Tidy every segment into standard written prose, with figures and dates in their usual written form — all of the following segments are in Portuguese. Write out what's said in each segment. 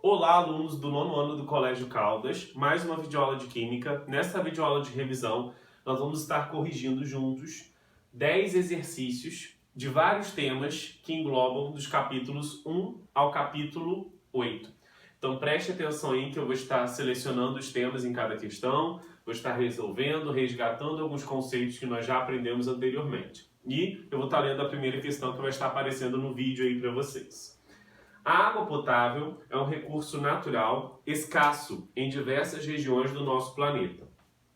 Olá, alunos do 9º ano do Colégio Caldas, mais uma videoaula de Química. Nessa videoaula de revisão, nós vamos estar corrigindo juntos 10 exercícios de vários temas que englobam dos capítulos 1 ao capítulo 8. Então preste atenção aí que eu vou estar selecionando os temas em cada questão, vou estar resolvendo, resgatando alguns conceitos que nós já aprendemos anteriormente. E eu vou estar lendo a primeira questão que vai estar aparecendo no vídeo aí para vocês. A água potável é um recurso natural escasso em diversas regiões do nosso planeta.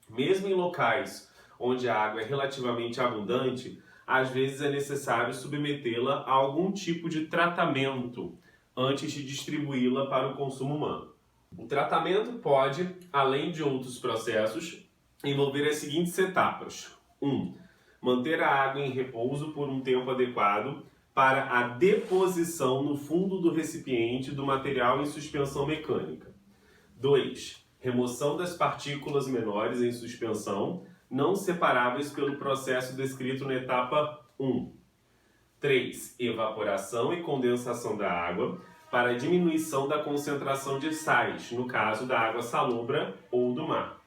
Mesmo em locais onde a água é relativamente abundante, às vezes é necessário submetê-la a algum tipo de tratamento antes de distribuí-la para o consumo humano. O tratamento pode, além de outros processos, envolver as seguintes etapas. 1. Manter a água em repouso por um tempo adequado para a deposição no fundo do recipiente do material em suspensão mecânica. 2. Remoção das partículas menores em suspensão, não separáveis pelo processo descrito na etapa 1. 3. Evaporação e condensação da água para diminuição da concentração de sais, no caso da água salobra ou do mar.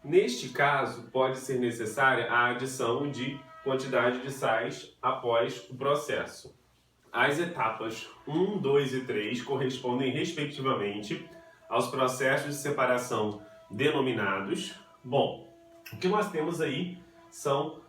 Neste caso, pode ser necessária a adição de quantidade de sais após o processo. As etapas 1, 2 e 3 correspondem respectivamente aos processos de separação denominados. Bom, o que nós temos aí são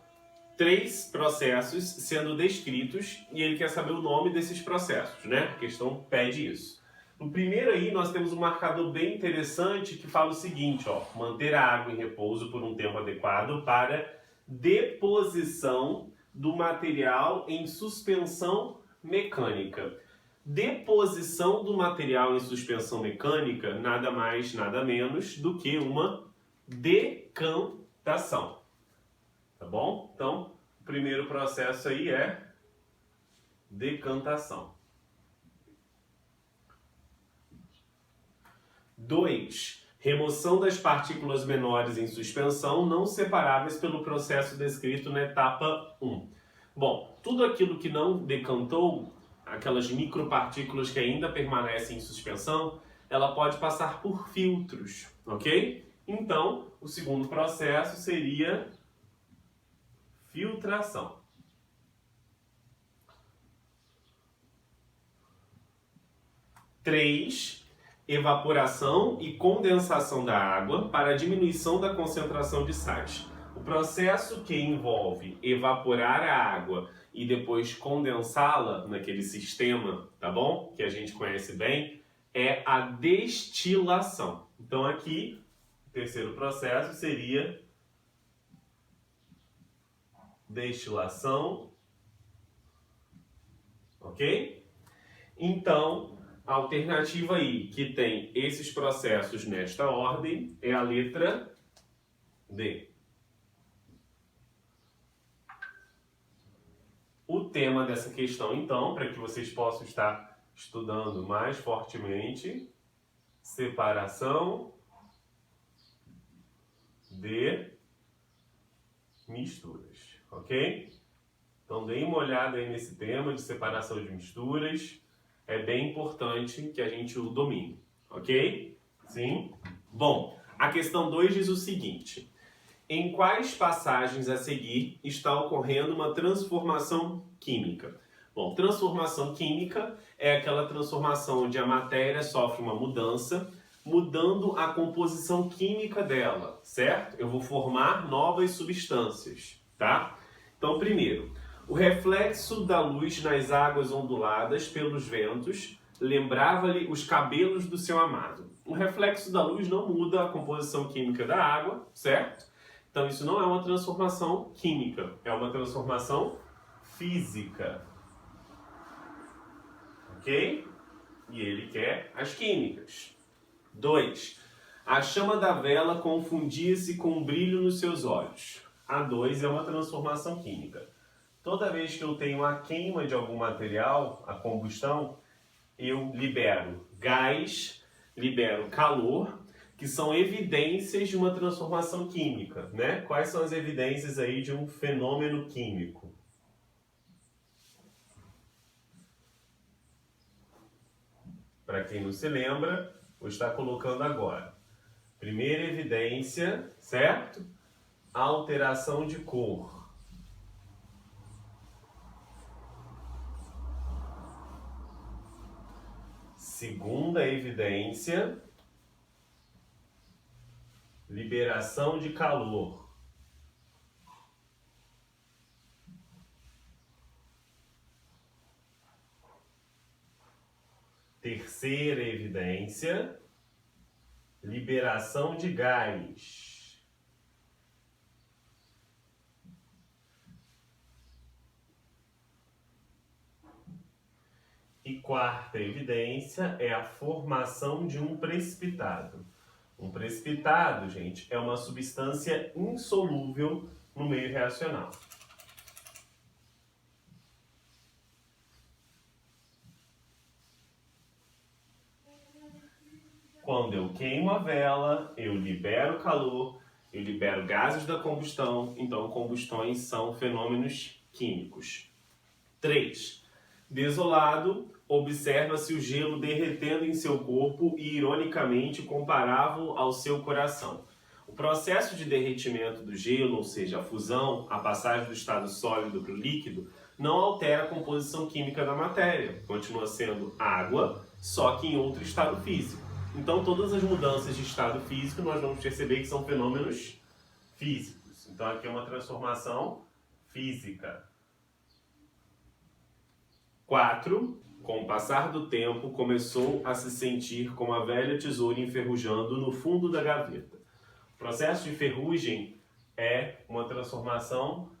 3 processos sendo descritos e ele quer saber o nome desses processos, né? A questão pede isso. No primeiro aí nós temos um marcador bem interessante que fala o seguinte, ó, manter a água em repouso por um tempo adequado para deposição do material em suspensão mecânica. Deposição do material em suspensão mecânica nada mais, nada menos do que uma decantação. Tá bom? Então, o primeiro processo aí é decantação. 2. Remoção das partículas menores em suspensão não separáveis pelo processo descrito na etapa 1. Bom, tudo aquilo que não decantou, aquelas micropartículas que ainda permanecem em suspensão, ela pode passar por filtros, ok? Então, o segundo processo seria filtração. 3. Evaporação e condensação da água para a diminuição da concentração de sais. O processo que envolve evaporar a água e depois condensá-la naquele sistema, tá bom? Que a gente conhece bem, é a destilação. Então aqui, o terceiro processo seria destilação, ok? Então, a alternativa aí que tem esses processos nesta ordem é a letra D. O tema dessa questão, então, para que vocês possam estar estudando mais fortemente, separação de misturas, ok? Então, deem uma olhada aí nesse tema de separação de misturas. É bem importante que a gente o domine, ok? Sim? Bom, a questão 2 diz o seguinte. Em quais passagens a seguir está ocorrendo uma transformação química? Bom, transformação química é aquela transformação onde a matéria sofre uma mudança, mudando a composição química dela, certo? Eu vou formar novas substâncias, tá? Então, primeiro, o reflexo da luz nas águas onduladas pelos ventos lembrava-lhe os cabelos do seu amado. O reflexo da luz não muda a composição química da água, certo? Então isso não é uma transformação química, é uma transformação física. Ok? E ele quer as químicas. 2. A chama da vela confundia-se com o brilho nos seus olhos. A 2 é uma transformação química. Toda vez que eu tenho a queima de algum material, a combustão, eu libero gás, libero calor, que são evidências de uma transformação química, né? Quais são as evidências aí de um fenômeno químico? Para quem não se lembra, vou estar colocando agora. Primeira evidência, certo? Alteração de cor. Segunda evidência, liberação de calor. Terceira evidência, liberação de gás. E quarta evidência é a formação de um precipitado. Um precipitado, gente, é uma substância insolúvel no meio reacional. Quando eu queimo a vela, eu libero calor, eu libero gases da combustão, então combustões são fenômenos químicos. 3. Desolado, observa-se o gelo derretendo em seu corpo e, ironicamente, comparável ao seu coração. O processo de derretimento do gelo, ou seja, a fusão, a passagem do estado sólido para o líquido, não altera a composição química da matéria. Continua sendo água, só que em outro estado físico. Então, todas as mudanças de estado físico nós vamos perceber que são fenômenos físicos. Então, aqui é uma transformação física. 4. Com o passar do tempo, começou a se sentir como a velha tesoura enferrujando no fundo da gaveta. O processo de ferrugem é uma transformação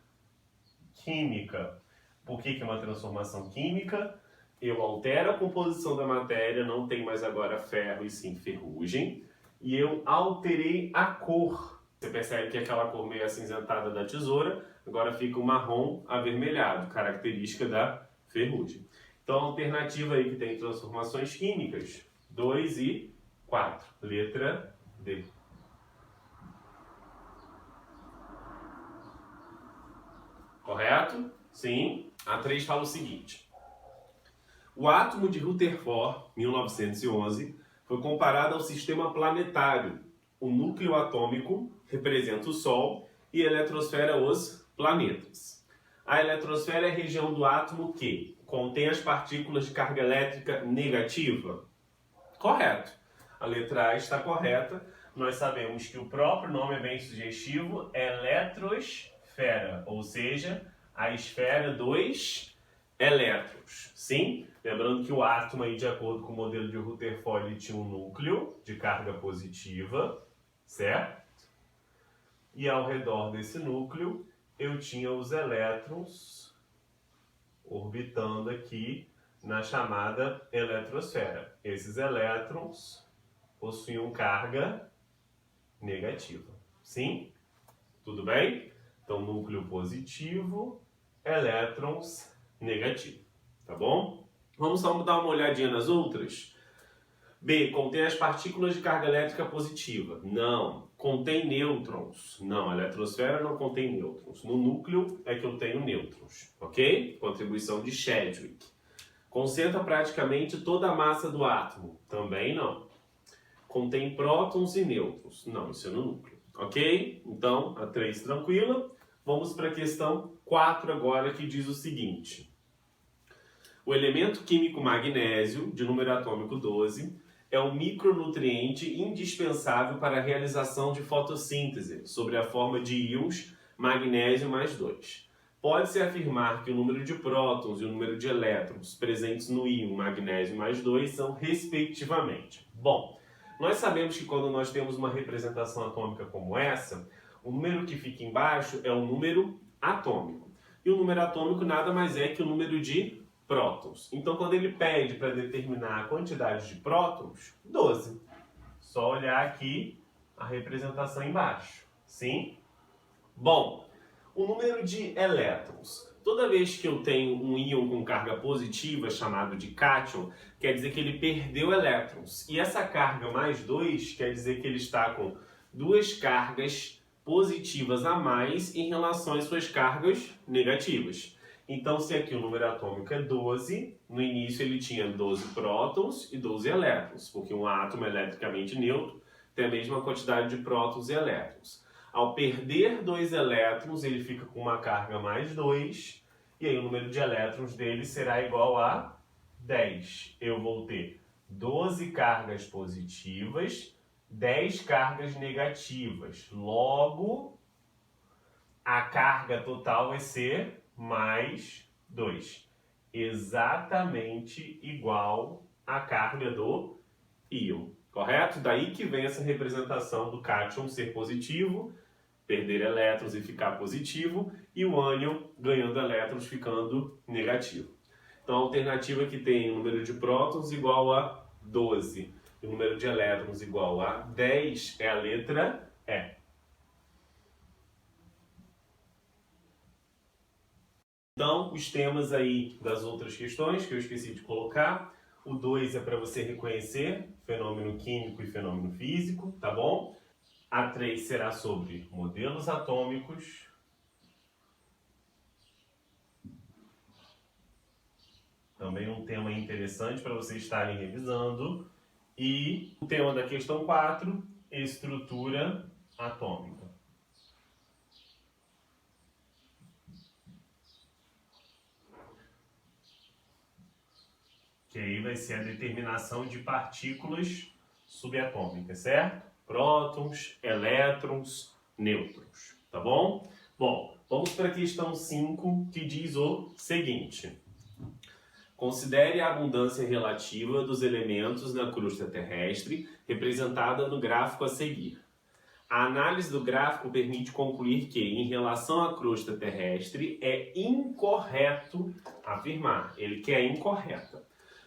química. Por que é uma transformação química? Eu altero a composição da matéria, não tem mais agora ferro e sim ferrugem, e eu alterei a cor. Você percebe que aquela cor meio acinzentada da tesoura, agora fica um marrom avermelhado, característica da ferrugem. Então, a alternativa aí que tem transformações químicas, 2 e 4. Letra D. Correto? Sim. A 3 fala o seguinte. O átomo de Rutherford, 1911, foi comparado ao sistema planetário. O núcleo atômico representa o Sol e a eletrosfera os planetas. A eletrosfera é a região do átomo que contém as partículas de carga elétrica negativa? Correto. A letra A está correta. Nós sabemos que o próprio nome é bem sugestivo, eletrosfera, ou seja, a esfera dos elétrons. Sim? Lembrando que o átomo, aí, de acordo com o modelo de Rutherford, ele tinha um núcleo de carga positiva, certo? E ao redor desse núcleo, eu tinha os elétrons orbitando aqui na chamada eletrosfera. Esses elétrons possuíam carga negativa. Sim? Tudo bem? Então, núcleo positivo, elétrons negativo. Tá bom? Vamos só dar uma olhadinha nas outras? B. Contém as partículas de carga elétrica positiva. Não. Contém nêutrons. Não, a eletrosfera não contém nêutrons. No núcleo é que eu tenho nêutrons. Ok? Contribuição de Chadwick. Concentra praticamente toda a massa do átomo. Também não. Contém prótons e nêutrons. Não, isso é no núcleo. Ok? Então, a 3 tranquila. Vamos para a questão 4 agora, que diz o seguinte. O elemento químico magnésio, de número atômico 12, é um micronutriente indispensável para a realização de fotossíntese, sob a forma de íons magnésio mais 2. Pode-se afirmar que o número de prótons e o número de elétrons presentes no íon magnésio mais 2 são respectivamente. Bom, nós sabemos que quando nós temos uma representação atômica como essa, o número que fica embaixo é o número atômico. E o número atômico nada mais é que o número de prótons. Então, quando ele pede para determinar a quantidade de prótons, 12. Só olhar aqui a representação embaixo. Sim? Bom, o número de elétrons. Toda vez que eu tenho um íon com carga positiva, chamado de cátion, quer dizer que ele perdeu elétrons. E essa carga mais 2 quer dizer que ele está com duas cargas positivas a mais em relação às suas cargas negativas. Então, se aqui o número atômico é 12, no início ele tinha 12 prótons e 12 elétrons, porque um átomo eletricamente neutro tem a mesma quantidade de prótons e elétrons. Ao perder 2 elétrons, ele fica com uma carga mais 2, e aí o número de elétrons dele será igual a 10. Eu vou ter 12 cargas positivas, 10 cargas negativas. Logo, a carga total vai ser mais 2. Exatamente igual à carga do íon. Correto? Daí que vem essa representação do cátion ser positivo, perder elétrons e ficar positivo, e o ânion ganhando elétrons ficando negativo. Então a alternativa que tem o número de prótons igual a 12 e o número de elétrons igual a 10 é a letra E. Então, os temas aí das outras questões que eu esqueci de colocar. O 2 é para você reconhecer fenômeno químico e fenômeno físico, tá bom? A 3 será sobre modelos atômicos. Também um tema interessante para vocês estarem revisando. E o tema da questão 4, estrutura atômica. Que aí vai ser a determinação de partículas subatômicas, certo? Prótons, elétrons, nêutrons, tá bom? Bom, vamos para a questão 5, que diz o seguinte. Considere a abundância relativa dos elementos na crosta terrestre, representada no gráfico a seguir. A análise do gráfico permite concluir que, em relação à crosta terrestre, é incorreto afirmar. Ele que é incorreta.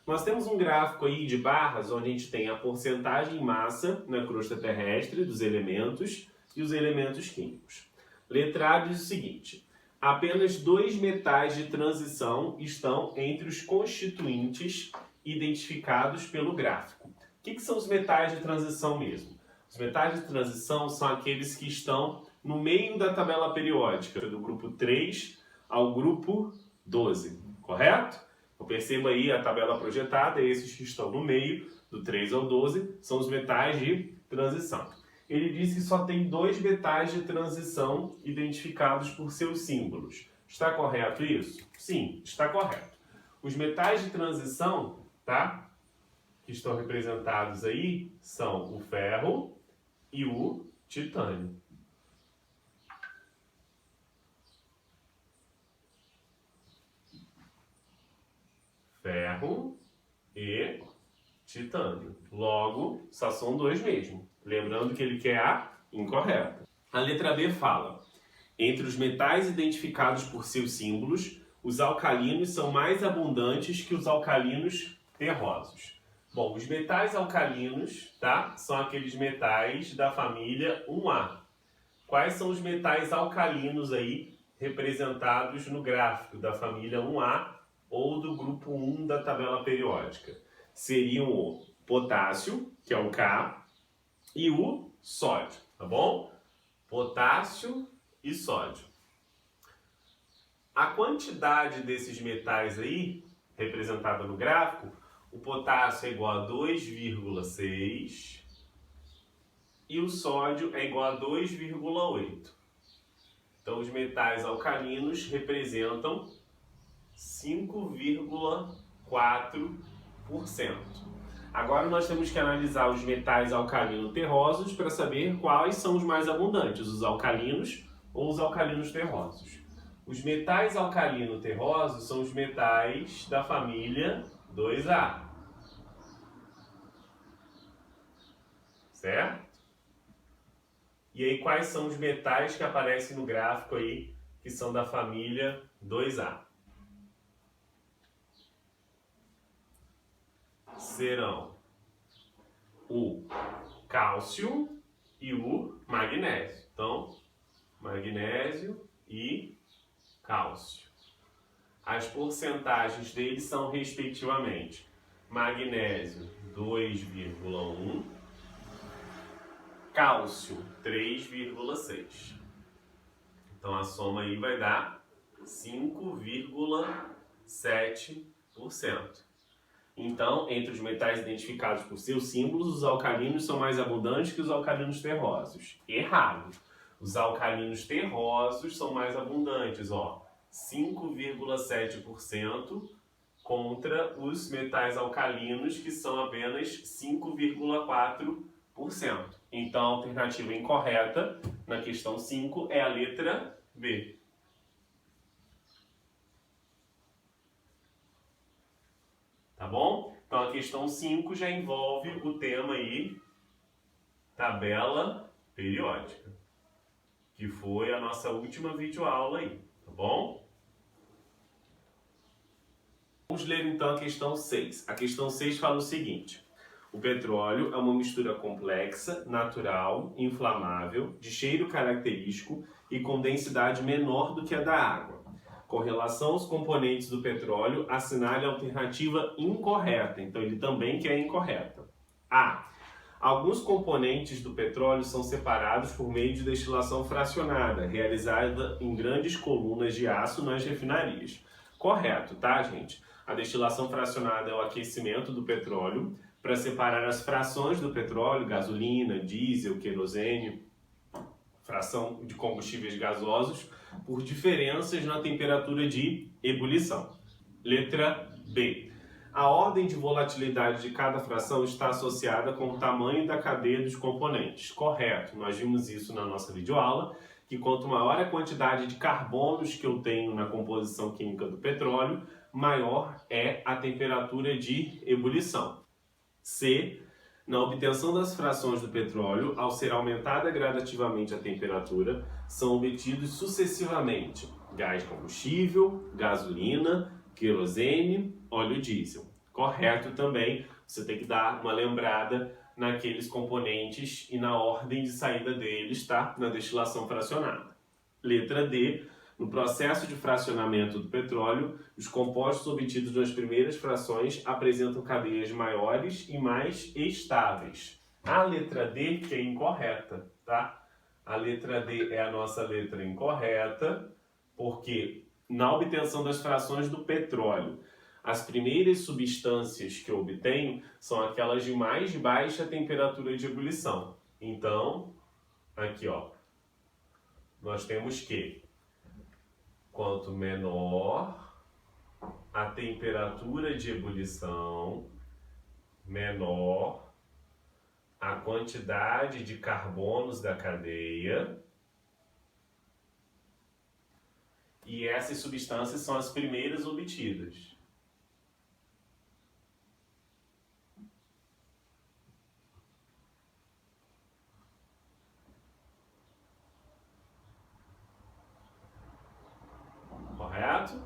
Nós temos um gráfico aí de barras, onde a gente tem a porcentagem em massa na crosta terrestre dos elementos e os elementos químicos. Letra A diz o seguinte: apenas 2 metais de transição estão entre os constituintes identificados pelo gráfico. O que são os metais de transição mesmo? Os metais de transição são aqueles que estão no meio da tabela periódica, do grupo 3 ao grupo 12, correto? Então perceba aí a tabela projetada, esses que estão no meio, do 3 ao 12, são os metais de transição. Ele diz que só tem 2 metais de transição identificados por seus símbolos. Está correto isso? Sim, está correto. Os metais de transição, tá? Que estão representados aí, são o ferro e o titânio. Ferro e titânio. Logo, só são 2 mesmo. Lembrando que ele quer a incorreta. A letra B fala: entre os metais identificados por seus símbolos, os alcalinos são mais abundantes que os alcalinos terrosos. Bom, os metais alcalinos, tá? São aqueles metais da família 1A. Quais são os metais alcalinos aí representados no gráfico da família 1A ou do grupo 1 da tabela periódica? Seriam o potássio, que é o K, e o sódio, tá bom? Potássio e sódio. A quantidade desses metais aí, representada no gráfico, o potássio é igual a 2,6 e o sódio é igual a 2,8. Então, os metais alcalinos representam 5,4%. Agora nós temos que analisar os metais alcalino-terrosos para saber quais são os mais abundantes, os alcalinos ou os alcalinos terrosos. Os metais alcalino-terrosos são os metais da família 2A. Certo? E aí quais são os metais que aparecem no gráfico aí que são da família 2A? Serão o cálcio e o magnésio. Então, magnésio e cálcio. As porcentagens deles são, respectivamente, magnésio 2,1, cálcio 3,6. Então, a soma aí vai dar 5,7%. Então, entre os metais identificados por seus símbolos, os alcalinos são mais abundantes que os alcalinos terrosos. Errado. Os alcalinos terrosos são mais abundantes, ó, 5,7% contra os metais alcalinos, que são apenas 5,4%. Então, a alternativa incorreta na questão 5 é a letra B. Tá bom? Então, a questão 5 já envolve o tema aí, tabela periódica, que foi a nossa última videoaula aí, tá bom? Vamos ler então a questão 6. A questão 6 fala o seguinte: o petróleo é uma mistura complexa, natural, inflamável, de cheiro característico e com densidade menor do que a da água. Com relação aos componentes do petróleo, assinale a alternativa incorreta. Então, ele também quer incorreta. A. Alguns componentes do petróleo são separados por meio de destilação fracionada, realizada em grandes colunas de aço nas refinarias. Correto, tá, gente? A destilação fracionada é o aquecimento do petróleo para separar as frações do petróleo, gasolina, diesel, querosene, fração de combustíveis gasosos, por diferenças na temperatura de ebulição. Letra B. A ordem de volatilidade de cada fração está associada com o tamanho da cadeia dos componentes. Correto, nós vimos isso na nossa videoaula, que quanto maior a quantidade de carbonos que eu tenho na composição química do petróleo, maior é a temperatura de ebulição. C. Na obtenção das frações do petróleo, ao ser aumentada gradativamente a temperatura, são obtidos sucessivamente gás combustível, gasolina, querosene, óleo diesel. Correto também, você tem que dar uma lembrada naqueles componentes e na ordem de saída deles, tá? Na destilação fracionada. Letra D. No processo de fracionamento do petróleo, os compostos obtidos nas primeiras frações apresentam cadeias maiores e mais estáveis. A letra D que é incorreta, tá? A letra D é a nossa letra incorreta, porque na obtenção das frações do petróleo, as primeiras substâncias que eu obtenho são aquelas de mais baixa temperatura de ebulição. Então, aqui ó, nós temos que quanto menor a temperatura de ebulição, menor a quantidade de carbonos da cadeia. E essas substâncias são as primeiras obtidas. Correto?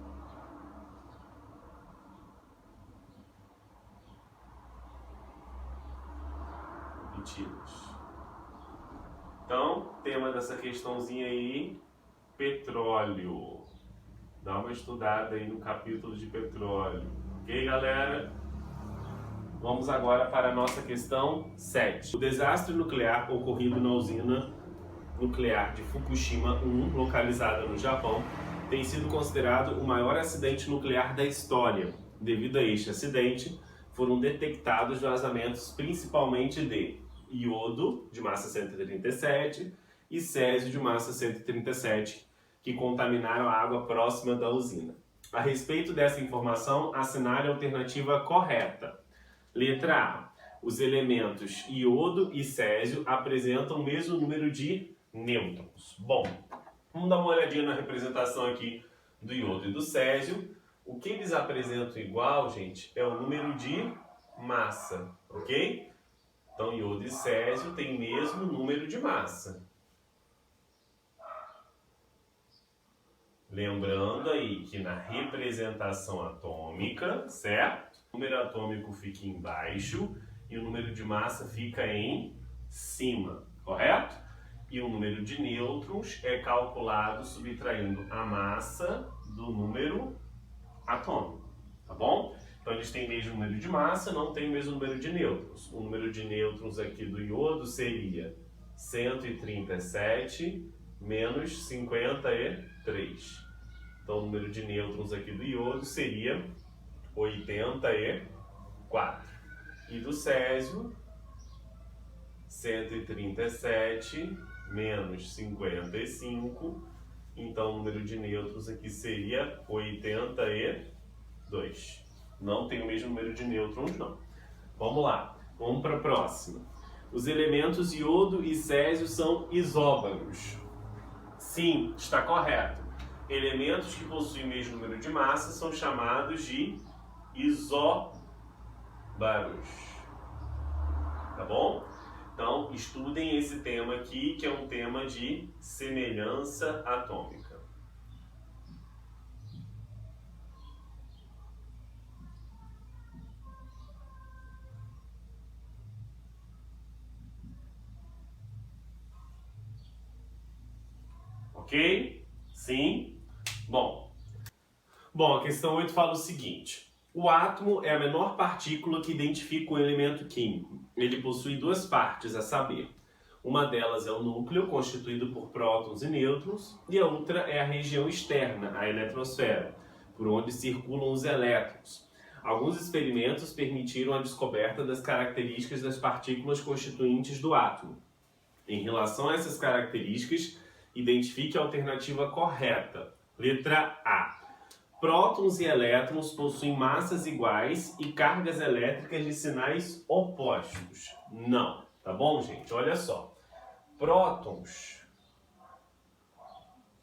Obtidos. Então, tema dessa questãozinha aí, petróleo. Dá uma estudada aí no capítulo de petróleo. Ok, galera? Vamos agora para a nossa questão 7. O desastre nuclear ocorrido na usina nuclear de Fukushima 1, localizada no Japão, tem sido considerado o maior acidente nuclear da história. Devido a este acidente, foram detectados vazamentos principalmente de iodo, de massa 137, e césio, de massa 137, que contaminaram a água próxima da usina. A respeito dessa informação, assinale a alternativa correta. Letra A. Os elementos iodo e césio apresentam o mesmo número de nêutrons. Bom, vamos dar uma olhadinha na representação aqui do iodo e do césio. O que eles apresentam igual, gente, é o número de massa, ok? Então, iodo e césio têm o mesmo número de massa. Lembrando aí que na representação atômica, certo? O número atômico fica embaixo e o número de massa fica em cima, correto? E o número de nêutrons é calculado subtraindo a massa do número atômico, tá bom? Então eles têm o mesmo número de massa, não tem o mesmo número de nêutrons. O número de nêutrons aqui do iodo seria 137 menos 53. Então o número de nêutrons aqui do iodo seria 84. E do césio, 137 menos 55. Então o número de nêutrons aqui seria 82. Não tem o mesmo número de nêutrons, não. Vamos lá, vamos para a próxima. Os elementos iodo e césio são isóbaros. Sim, está correto. Elementos que possuem o mesmo número de massa são chamados de isóbaros. Tá bom? Então, estudem esse tema aqui, que é um tema de semelhança atômica. Ok? Sim? Bom, a questão 8 fala o seguinte. O átomo é a menor partícula que identifica um elemento químico. Ele possui duas partes, a saber, uma delas é o núcleo, constituído por prótons e nêutrons, e a outra é a região externa, a eletrosfera, por onde circulam os elétrons. Alguns experimentos permitiram a descoberta das características das partículas constituintes do átomo. Em relação a essas características, identifique a alternativa correta. Letra A. Prótons e elétrons possuem massas iguais e cargas elétricas de sinais opostos. Não. Tá bom, gente? Olha só. Prótons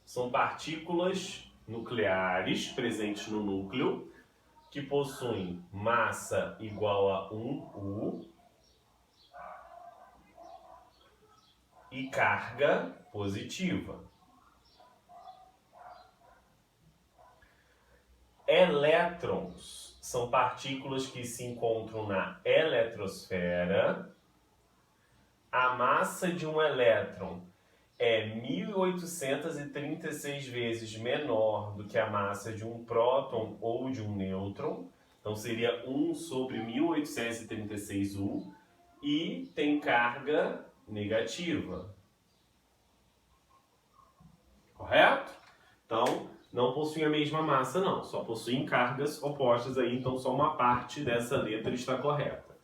são partículas nucleares presentes no núcleo que possuem massa igual a 1U e carga positiva. Elétrons são partículas que se encontram na eletrosfera. A massa de um elétron é 1836 vezes menor do que a massa de um próton ou de um nêutron. Então seria 1 sobre 1836U e tem carga negativa. Correto? Então, não possuem a mesma massa, não. Só possuem cargas opostas aí, então só uma parte dessa letra está correta.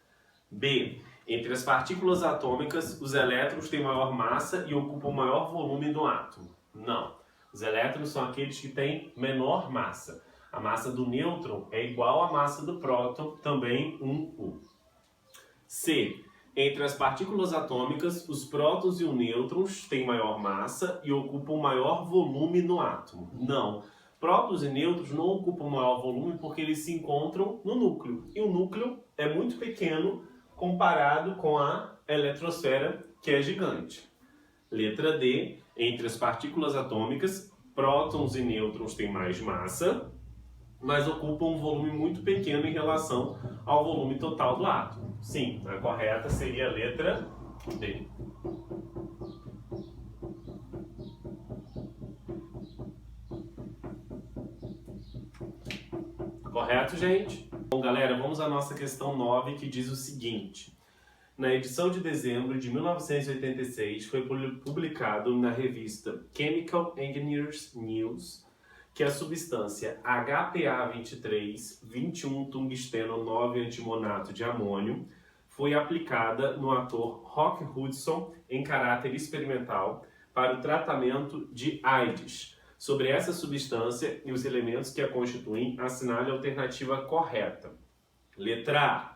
B. Entre as partículas atômicas, os elétrons têm maior massa e ocupam maior volume do átomo. Não. Os elétrons são aqueles que têm menor massa. A massa do nêutron é igual à massa do próton, também 1U. C. Entre as partículas atômicas, os prótons e os nêutrons têm maior massa e ocupam maior volume no átomo. Não. Prótons e nêutrons não ocupam maior volume porque eles se encontram no núcleo. E o núcleo é muito pequeno comparado com a eletrosfera, que é gigante. Letra D. Entre as partículas atômicas, prótons e nêutrons têm mais massa, mas ocupam um volume muito pequeno em relação ao volume total do átomo. Sim, a correta seria a letra D. Correto, gente? Bom, galera, vamos à nossa questão 9, que diz o seguinte. Na edição de dezembro de 1986, foi publicado na revista Chemical Engineers News que a substância HPA23, 21-tungsteno-9-antimonato de amônio, foi aplicada no ator Rock Hudson em caráter experimental para o tratamento de AIDS. Sobre essa substância e os elementos que a constituem, assinale a alternativa correta. Letra A.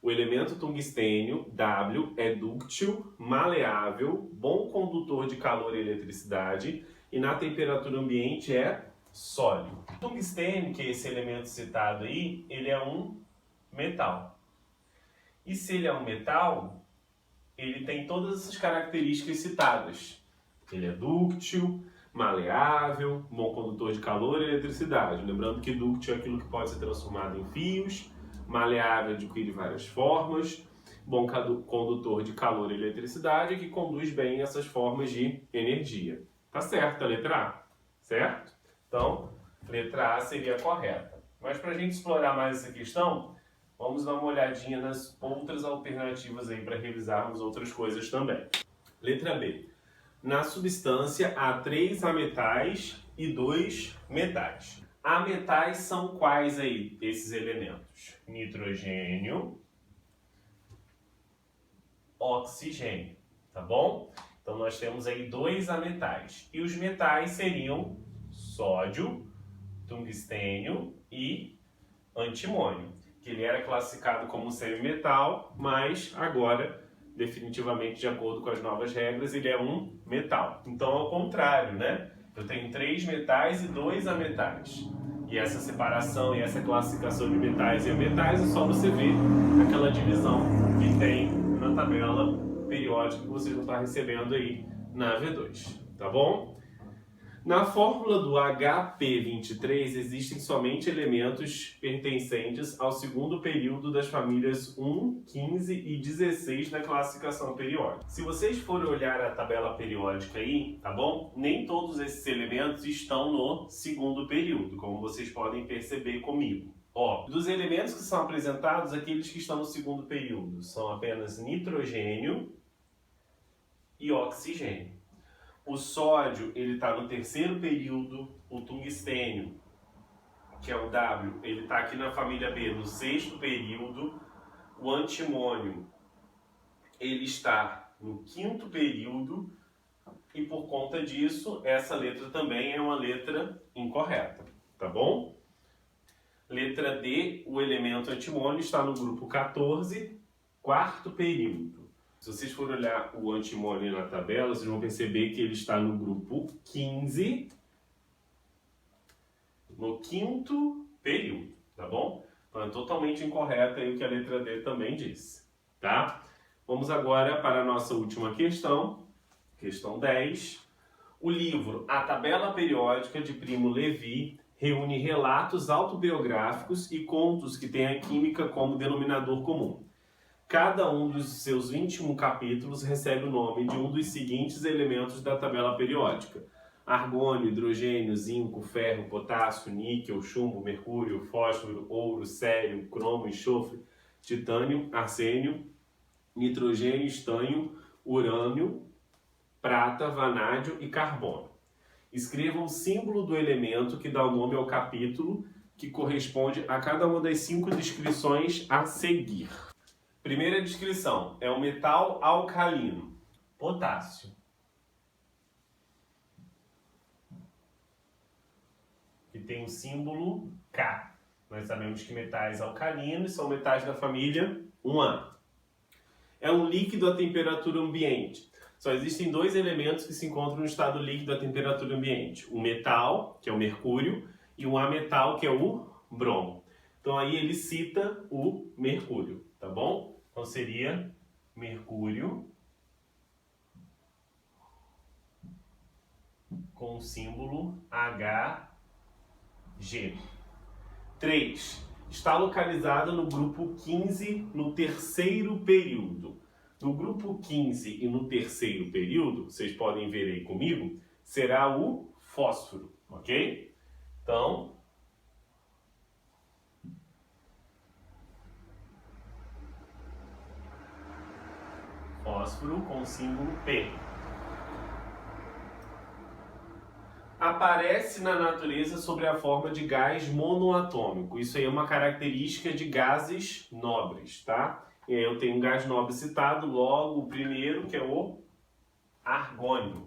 O elemento tungstênio, W, é dúctil, maleável, bom condutor de calor e eletricidade e na temperatura ambiente é sólido. O tungstênio, que é esse elemento citado aí, ele é um metal. E se ele é um metal, ele tem todas essas características citadas. Ele é dúctil, maleável, bom condutor de calor e eletricidade. Lembrando que dúctil é aquilo que pode ser transformado em fios, maleável adquire várias formas, bom condutor de calor e eletricidade que conduz bem essas formas de energia. Tá certo a letra A, certo? Então, letra A seria a correta. Mas para a gente explorar mais essa questão, vamos dar uma olhadinha nas outras alternativas aí para revisarmos outras coisas também. Letra B. Na substância há 3 ametais e 2 metais. Ametais são quais aí, esses elementos? Nitrogênio, oxigênio, tá bom? Então nós temos aí 2 ametais. E os metais seriam sódio, tungstênio e antimônio, que ele era classificado como semimetal, mas agora, definitivamente, de acordo com as novas regras, ele é um metal. Então, ao contrário, né? Eu tenho 3 metais e 2 ametais. E essa separação e essa classificação de metais e ametais é só você ver aquela divisão que tem na tabela periódica que vocês vão estar recebendo aí na V2, tá bom? Na fórmula do HP23 existem somente elementos pertencentes ao segundo período das famílias 1, 15 e 16 da classificação periódica. Se vocês forem olhar a tabela periódica aí, tá bom? Nem todos esses elementos estão no segundo período, como vocês podem perceber comigo. Ó, dos elementos que são apresentados, aqueles que estão no segundo período são apenas nitrogênio e oxigênio. O sódio, ele está no terceiro período, o tungstênio, que é o W, ele está aqui na família B, no sexto período, o antimônio, ele está no quinto período, e por conta disso, essa letra também é uma letra incorreta, tá bom? Letra D, o elemento antimônio está no grupo 14, quarto período. Se vocês forem olhar o antimônio na tabela, vocês vão perceber que ele está no grupo 15, no quinto período, tá bom? Então é totalmente incorreto aí o que a letra D também diz, tá? Vamos agora para a nossa última questão, questão 10. O livro A Tabela Periódica de Primo Levi reúne relatos autobiográficos e contos que têm a química como denominador comum. Cada um dos seus 21 capítulos recebe o nome de um dos seguintes elementos da tabela periódica: argônio, hidrogênio, zinco, ferro, potássio, níquel, chumbo, mercúrio, fósforo, ouro, cério, cromo, enxofre, titânio, arsênio, nitrogênio, estanho, urânio, prata, vanádio e carbono. Escreva o símbolo do elemento que dá o nome ao capítulo, que corresponde a cada uma das 5 descrições a seguir. Primeira descrição é o metal alcalino, potássio. Que tem o símbolo K. Nós sabemos que metais alcalinos são metais da família 1A. É um líquido a temperatura ambiente. Só existem 2 elementos que se encontram no estado líquido a temperatura ambiente. O metal, que é o mercúrio, e o ametal, que é o bromo. Então aí ele cita o mercúrio, tá bom? Então seria mercúrio com o símbolo Hg. 3. Está localizado no grupo 15, no terceiro período. No grupo 15 e no terceiro período, vocês podem ver aí comigo, será o fósforo, ok? Então, fósforo com o símbolo P. Aparece na natureza sob a forma de gás monoatômico. Isso aí é uma característica de gases nobres, tá? E aí eu tenho um gás nobre citado, logo o primeiro, que é o argônio.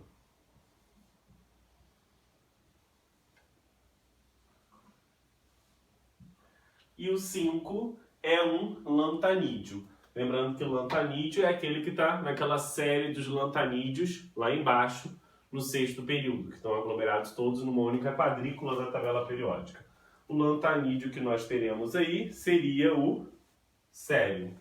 E o 5 é um lantanídeo. Lembrando que o lantanídeo é aquele que está naquela série dos lantanídeos lá embaixo, no sexto período, que estão aglomerados todos numa única quadrícula da tabela periódica. O lantanídeo que nós teremos aí seria o cério.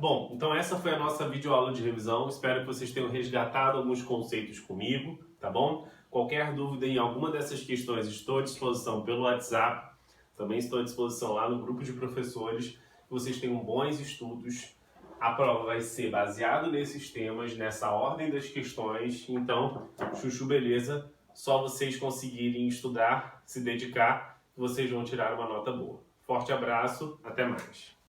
Bom, então essa foi a nossa videoaula de revisão. Espero que vocês tenham resgatado alguns conceitos comigo, tá bom? Qualquer dúvida em alguma dessas questões, estou à disposição pelo WhatsApp. Também estou à disposição lá no grupo de professores. Que vocês tenham bons estudos. A prova vai ser baseada nesses temas, nessa ordem das questões. Então, chuchu beleza, só vocês conseguirem estudar, se dedicar, vocês vão tirar uma nota boa. Forte abraço, até mais!